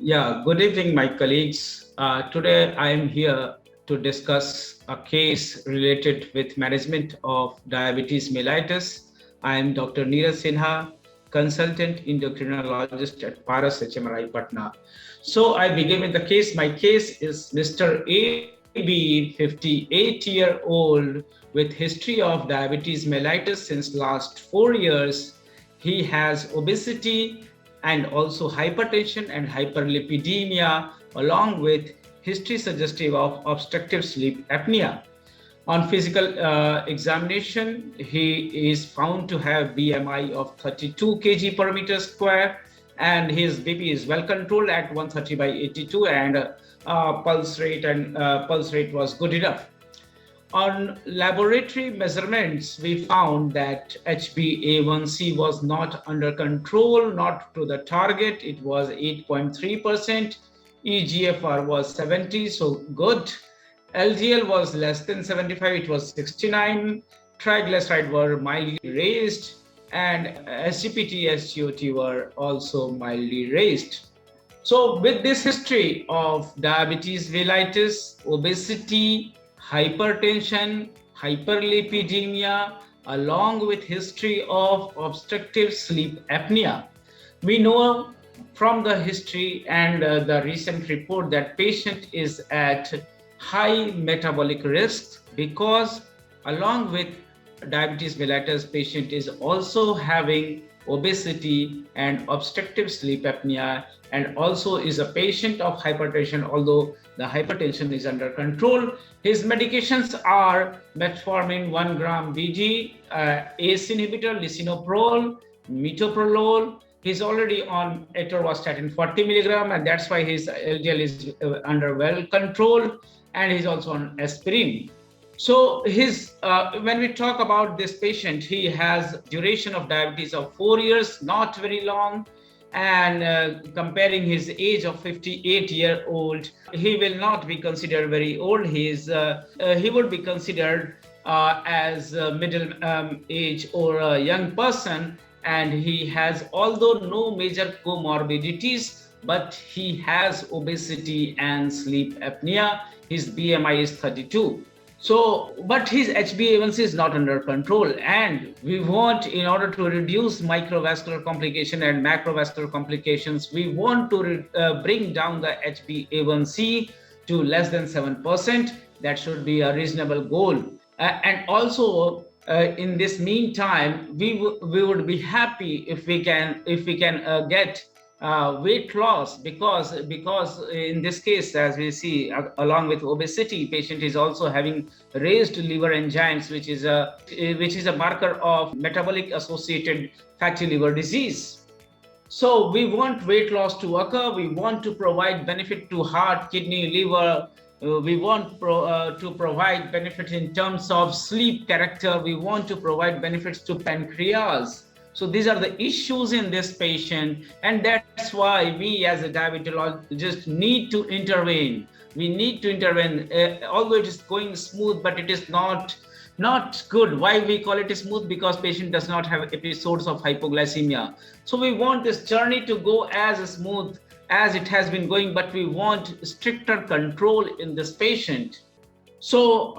Yeah, good evening, my colleagues. Today I am here to discuss a case related with management of diabetes mellitus. I am Dr. Neeraj Sinha, consultant endocrinologist at Paras HMRI Patna. So I begin with the case. My case is Mr. AB, 58-year-old with history of diabetes mellitus since last 4 years. He has obesity and also hypertension and hyperlipidemia, along with history suggestive of obstructive sleep apnea. On physical examination, he is found to have BMI of 32 kg per meter square, and his BP is well controlled at 130 by 82, and pulse rate was good enough. On laboratory measurements, we found that HbA1c was not under control, not to the target. It was 8.3%. EGFR was 70, so good. LDL was less than 75, it was 69. Triglycerides were mildly raised, and SGPT, SGOT were also mildly raised. So with this history of diabetes mellitus, obesity, hypertension, hyperlipidemia, along with history of obstructive sleep apnea, we know from the history and the recent report that patient is at high metabolic risk because along with diabetes mellitus, patient is also having obesity and obstructive sleep apnea, and also is a patient of hypertension, although the hypertension is under control. His medications are metformin 1 gram BD, ACE inhibitor, lisinopril, metoprolol. He's already on atorvastatin 40 milligram, and that's why his LDL is under well control, and he's also on aspirin. So when we talk about this patient, he has duration of diabetes of 4 years, not very long. And comparing his age of 58-year-old, he will not be considered very old. He would be considered as a middle age or a young person. And he has, although no major comorbidities, but he has obesity and sleep apnea. His BMI is 32. So, but his HbA1c is not under control, and we want, in order to reduce microvascular complication and macrovascular complications, we want to bring down the HbA1c to less than 7%. That should be a reasonable goal. And also, in this meantime, we would be happy if we can get weight loss, because in this case, as we see, along with obesity, patient is also having raised liver enzymes, which is a marker of metabolic associated fatty liver disease. So we want weight loss to occur. We want to provide benefit to heart, kidney, liver. We want to provide benefit in terms of sleep character. We want to provide benefits to pancreas. So these are the issues in this patient, and that's why we as a diabetologist need to intervene. We need to intervene, although it is going smooth, but it is not good. Why we call it smooth? Because patient does not have episodes of hypoglycemia. So we want this journey to go as smooth as it has been going, but we want stricter control in this patient. So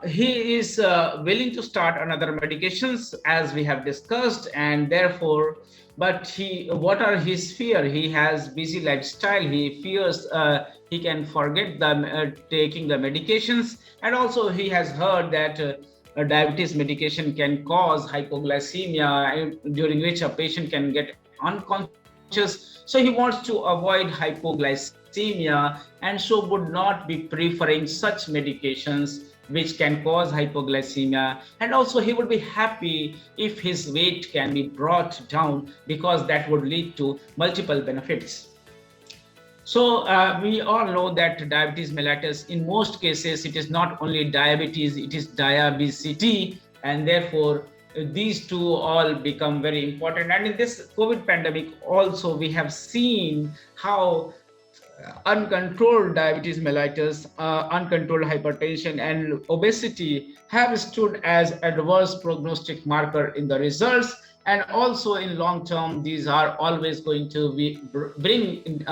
he is willing to start another medications, as we have discussed, and therefore, but what are his fear? He has busy lifestyle. He fears he can forget taking the medications, and also he has heard that diabetes medication can cause hypoglycemia, during which a patient can get unconscious. So he wants to avoid hypoglycemia, and so would not be preferring such medications which can cause hypoglycemia. And also he would be happy if his weight can be brought down, because that would lead to multiple benefits. So we all know that diabetes mellitus, in most cases, it is not only diabetes, it is diabesity, and therefore these two all become very important. And in this COVID pandemic also, we have seen how uncontrolled diabetes mellitus, uncontrolled hypertension, and obesity have stood as adverse prognostic marker in the results. And also in long term, these are always going to bring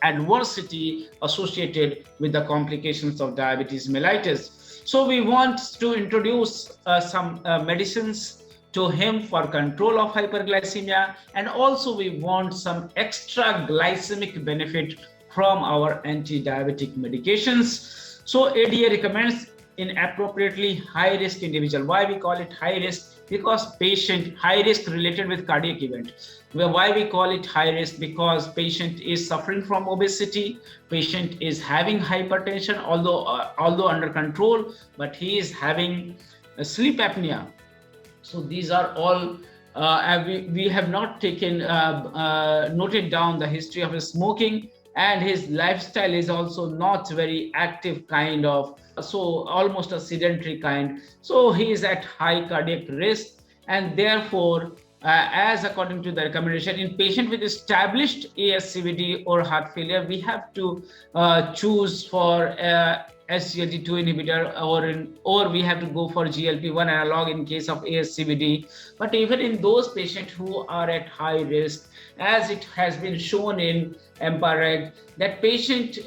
adversity associated with the complications of diabetes mellitus. So we want to introduce some medicines to him for control of hyperglycemia, and also we want some extra glycemic benefit from our anti-diabetic medications. So ADA recommends in appropriately high risk individual. Why we call it high risk? Because patient high risk related with cardiac event. Why we call it high risk? Because patient is suffering from obesity, patient is having hypertension, although under control, but he is having sleep apnea. So these are all we have not taken noted down the history of his smoking, and his lifestyle is also not very active kind of, so almost a sedentary kind. So he is at high cardiac risk, and therefore as according to the recommendation in patient with established ASCVD or heart failure, we have to choose for SGLT2 inhibitor, or we have to go for GLP-1 analog in case of ASCVD. But even in those patients who are at high risk, as it has been shown in EMPA-REG, that patient,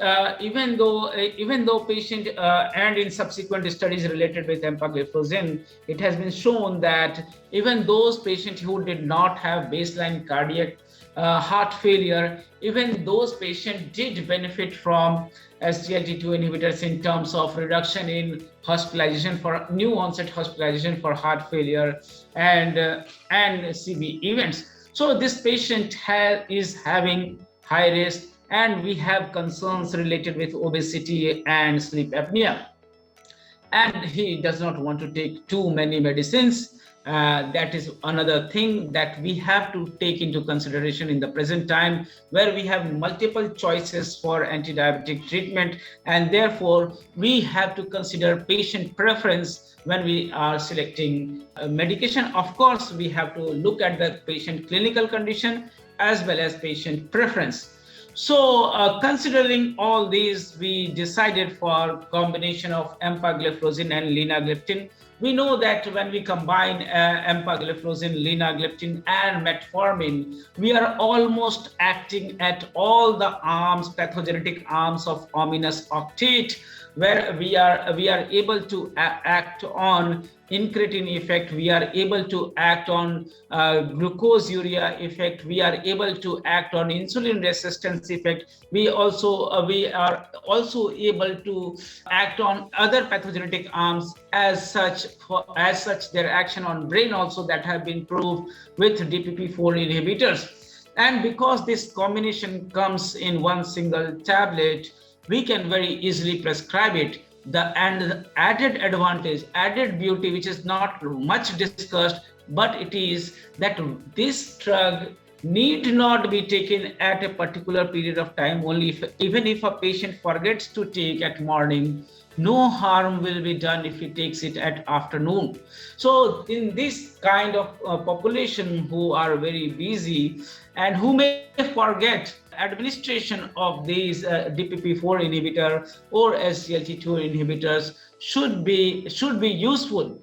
even though patient and in subsequent studies related with empagliflozin, it has been shown that even those patients who did not have baseline cardiac heart failure, even those patients did benefit from SGLT2 inhibitors in terms of reduction in hospitalization for new onset hospitalization for heart failure and CV events. So this patient is having high risk, and we have concerns related with obesity and sleep apnea. And he does not want to take too many medicines. That is another thing that we have to take into consideration in the present time, where we have multiple choices for anti-diabetic treatment, and therefore we have to consider patient preference when we are selecting medication. Of course, we have to look at the patient clinical condition as well as patient preference. So considering all these, we decided for combination of empagliflozin and linagliptin. We know that when we combine empagliflozin, linagliptin, and metformin, we are almost acting at all the arms, pathogenic arms of ominous octet, where we are able to act on incretin effect, we are able to act on glucose urea effect, we are able to act on insulin resistance effect, we are also able to act on other pathogenic arms. As such their action on brain also that have been proved with DPP4 inhibitors. And because this combination comes in one single tablet, we can very easily prescribe it. The added advantage, added beauty, which is not much discussed, but it is that this drug need not be taken at a particular period of time only. Even if a patient forgets to take at morning, no harm will be done if he takes it at afternoon. So in this kind of population who are very busy and who may forget, administration of these DPP4 inhibitor or SGLT2 inhibitors should be useful.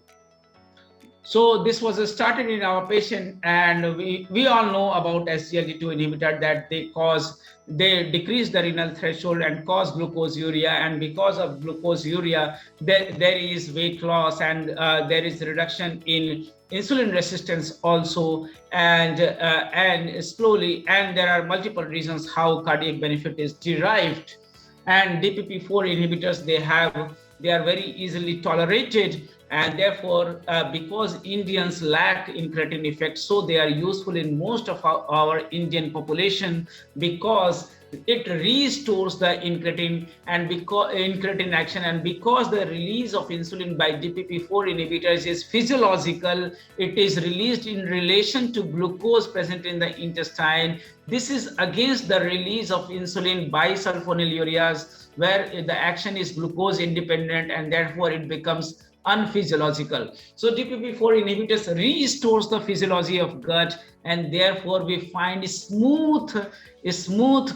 So this was started in our patient, and we all know about SGLT2 inhibitor that they decrease the renal threshold and cause glucose urea, and because of glucose urea there is weight loss, and there is reduction in insulin resistance also, and slowly, and there are multiple reasons how cardiac benefit is derived. And DPP4 inhibitors, they are very easily tolerated, and therefore because Indians lack incretin effect, so they are useful in most of our Indian population, because it restores the incretin and because incretin action, and because the release of insulin by DPP4 inhibitors is physiological, it is released in relation to glucose present in the intestine. This is against the release of insulin by sulfonylureas, where the action is glucose independent, and therefore it becomes unphysiological. So DPP-4 inhibitors restores the physiology of gut, and therefore we find smooth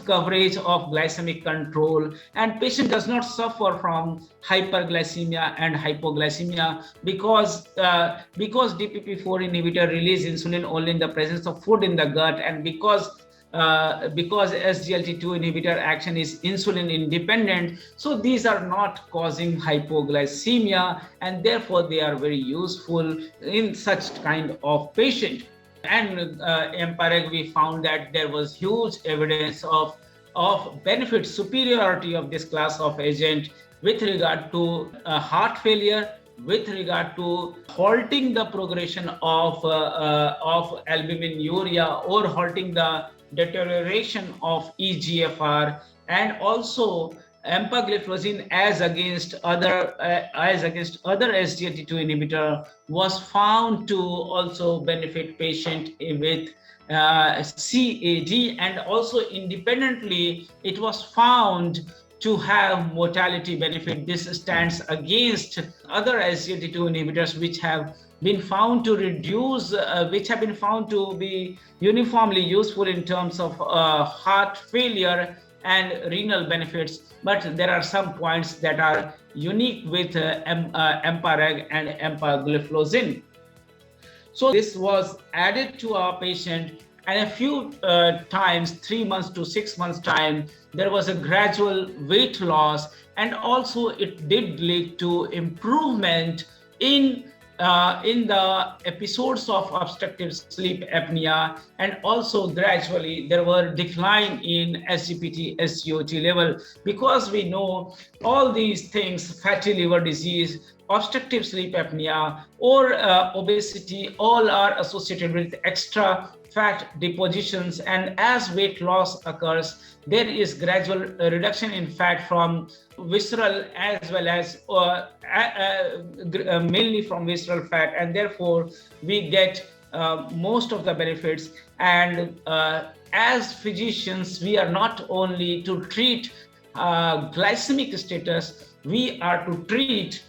coverage of glycemic control, and patient does not suffer from hyperglycemia and hypoglycemia because DPP-4 inhibitor release insulin only in the presence of food in the gut, and because SGLT2 inhibitor action is insulin independent, so these are not causing hypoglycemia, and therefore they are very useful in such kind of patient. And empiric, we found that there was huge evidence of benefit superiority of this class of agent with regard to heart failure, with regard to halting the progression of albuminuria or halting the deterioration of EGFR, and also empagliflozin as against other SGLT2 inhibitor was found to also benefit patient with CAD, and also independently it was found to have mortality benefit. This stands against other SGLT2 inhibitors which have been found to reduce, which have been found to be uniformly useful in terms of heart failure and renal benefits. But there are some points that are unique with empareg and empagliflozin. So this was added to our patient, and a few times, 3 months to 6 months time, there was a gradual weight loss, and also it did lead to improvement in the episodes of obstructive sleep apnea, and also gradually there were decline in SGPT, SGOT level, because we know all these things, fatty liver disease, obstructive sleep apnea, or obesity, all are associated with extra fat depositions, and as weight loss occurs, there is gradual reduction in fat from visceral as well as mainly from visceral fat, and therefore we get most of the benefits. And as physicians, we are not only to treat glycemic status, we are to treat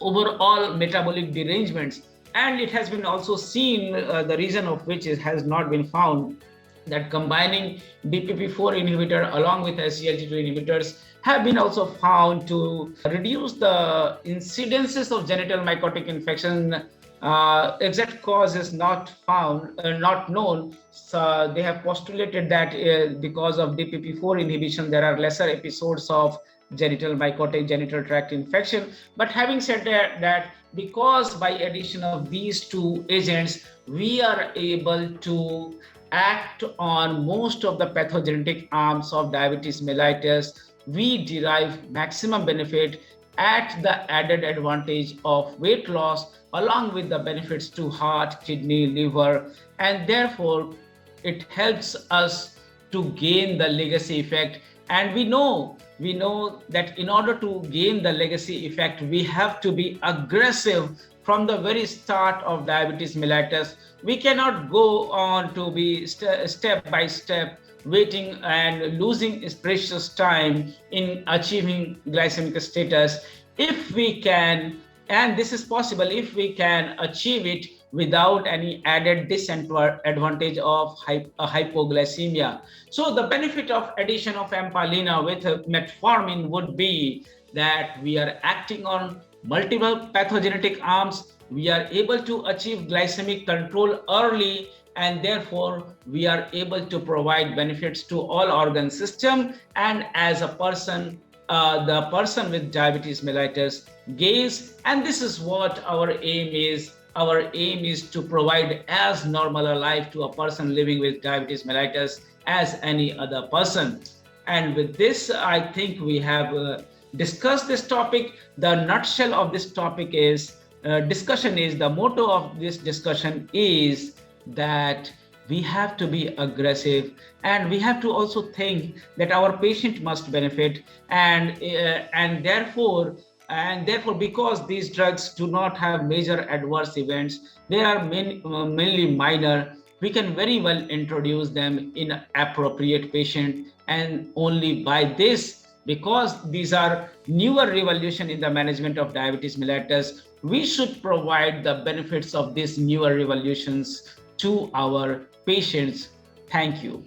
overall metabolic derangements. And it has been also seen, the reason of which has not been found, that combining DPP-4 inhibitor along with SGLT2 inhibitors have been also found to reduce the incidences of genital mycotic infection. Exact cause is not found, not known. So they have postulated that because of DPP-4 inhibition, there are lesser episodes of genital mycotic, genital tract infection. But having said that, because by addition of these two agents, we are able to act on most of the pathogenetic arms of diabetes mellitus, we derive maximum benefit at the added advantage of weight loss, along with the benefits to heart, kidney, liver, and therefore it helps us to gain the legacy effect. And we know that in order to gain the legacy effect, we have to be aggressive from the very start of diabetes mellitus. We cannot go on to be step by step waiting and losing precious time in achieving glycemic status. If we can, and this is possible, if we can achieve it without any added disadvantage of hypoglycemia. So the benefit of addition of empalina with metformin would be that we are acting on multiple pathogenic arms, we are able to achieve glycemic control early, and therefore we are able to provide benefits to all organ system. And as a person, the person with diabetes mellitus gains, and this is what our aim is. Our aim is to provide as normal a life to a person living with diabetes mellitus as any other person. And with this, I think we have discussed this topic. The nutshell of this topic is, the motto of this discussion is that we have to be aggressive, and we have to also think that our patient must benefit, and therefore because these drugs do not have major adverse events, they are mainly minor, we can very well introduce them in appropriate patient, and only by this because these are newer revolution in the management of diabetes mellitus. We should provide the benefits of these newer revolutions to our patients. Thank you.